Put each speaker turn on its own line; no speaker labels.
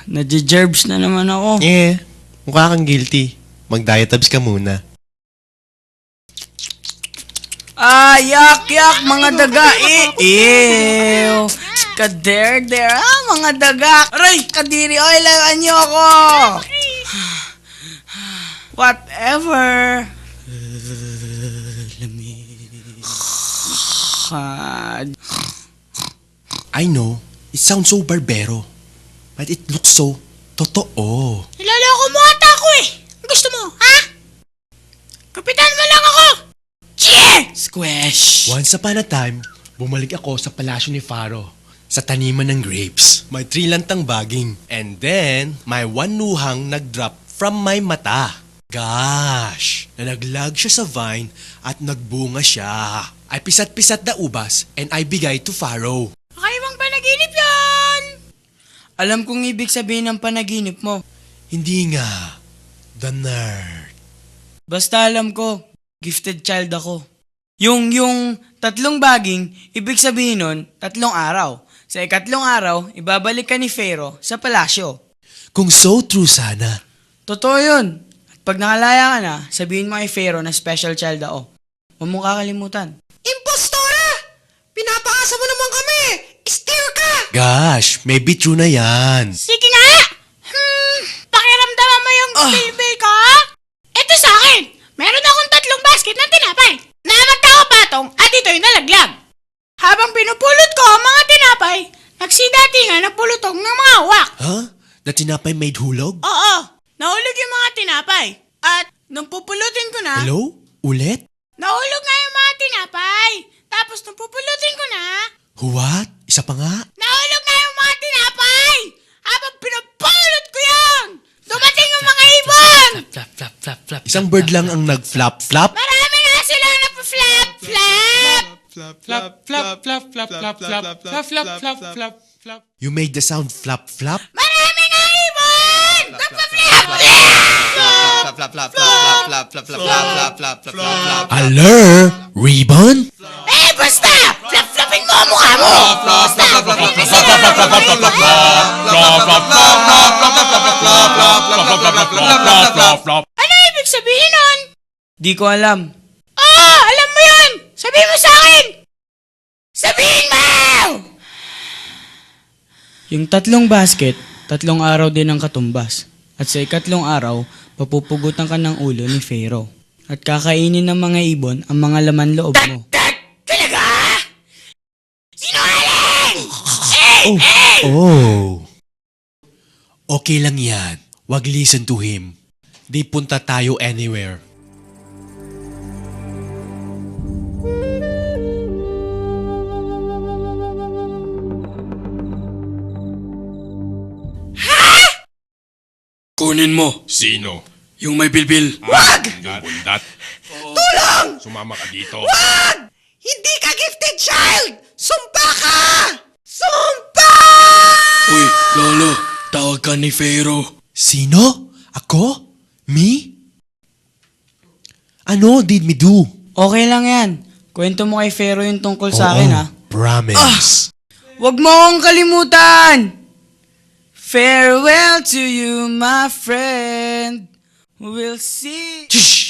Nadje-jerbs na naman ako.
Mukha kang guilty. Mag-diet-abs ka muna.
Yak, mga daga. Ew. Kader, mga daga. Aray, kadiri, lawan niyo ako. Whatever.
I know, it sounds so barbero. But it looks so totoo.
Niloloko mo ata ako eh. Ang gusto mo, ha? Kapitan mo lang ako.
Squish.
Once upon a time, bumalik ako sa palasyo ni Faro sa taniman ng grapes. May 3 lantang baging. And then, may 1 nuhang nag-drop from my mata. Gosh! Nalaglag siya sa vine at nagbunga siya. I pisat-pisat na ubas and I bigay to Faro.
Kakaibang panaginip yan.
Alam kong ibig sabihin ng panaginip mo.
Hindi nga. The nerd.
Basta alam ko, gifted child ako. Yung 3 baging, ibig sabihin nun, 3 araw. Sa 4th araw, ibabalik ka ni Pharaoh sa palasyo.
Kung so true sana.
Totoo yun. At pag nakalaya ka na, sabihin mo kay Pharaoh na special child ako. Huwag mong kakalimutan.
Impostora! Pinapakasa mo naman kami. Steer ka!
Gosh, maybe true na yan.
Sige nga! Pakiramdaman mo yung bilbil ko? Ito sa akin. Meron akong 3 basket ng tinapay. Namat ako patong at ito'y nalaglag. Habang pinupulot ko ang mga tinapay, nagsidatingan ang pulutong ng mga uwak.
Huh? The tinapay made hulog?
Oo, nahulog yung mga tinapay. At nung pupulutin ko na,
Hello? Ulit?
nahulog nga yung mga tinapay. Tapos nung pupulutin ko na,
What? Isa pa nga?
nahulog nga yung mga tinapay. Habang pinupulot ko yun, dumating yung mga ibon.
Flap, flap, flap, flap.
Isang bird lang ang nag-flap-flap?
Marami nga silang napa-flap, flap.
Flap, flap, flap, flap, flap, flap, flap, flap, flap, flap, flap, flap.
You made the sound flap-flap?
Marami nga ibon. Nagpa-flap, flap.
Alert! Ribbon?
Basta! Flap-flapin mo ang mukha mo! Ano ibig sabihin nun?
Di ko alam.
Alam mo yun! Sabihin mo sa akin! Sabihin mo!
Yung 3 basket, 3 araw din ang katumbas. At sa 4th araw, papupugutan ka ng ulo ni Pharaoh. At kakainin ng mga ibon ang mga laman loob mo.
Talaga? Sinungaling!
Oh. Okay lang yan. Wag listen to him. Di punta tayo anywhere.
Kunin mo.
Sino?
Yung may bilbil.
Wag! Bundat. Tulong! Sumama ka dito.
Wag! Hindi ka gifted child! Sumpa ka! Sumpa!
Uy, Lolo. Tawag ka ni Pharaoh.
Sino? Ako? Me? Ano did me do?
Okay lang yan. Kwento mo kay Pharaoh yung tungkol sa akin, ha?
Promise.
Huwag mo akong kalimutan! Farewell to you, my friend. We'll see...
Shh!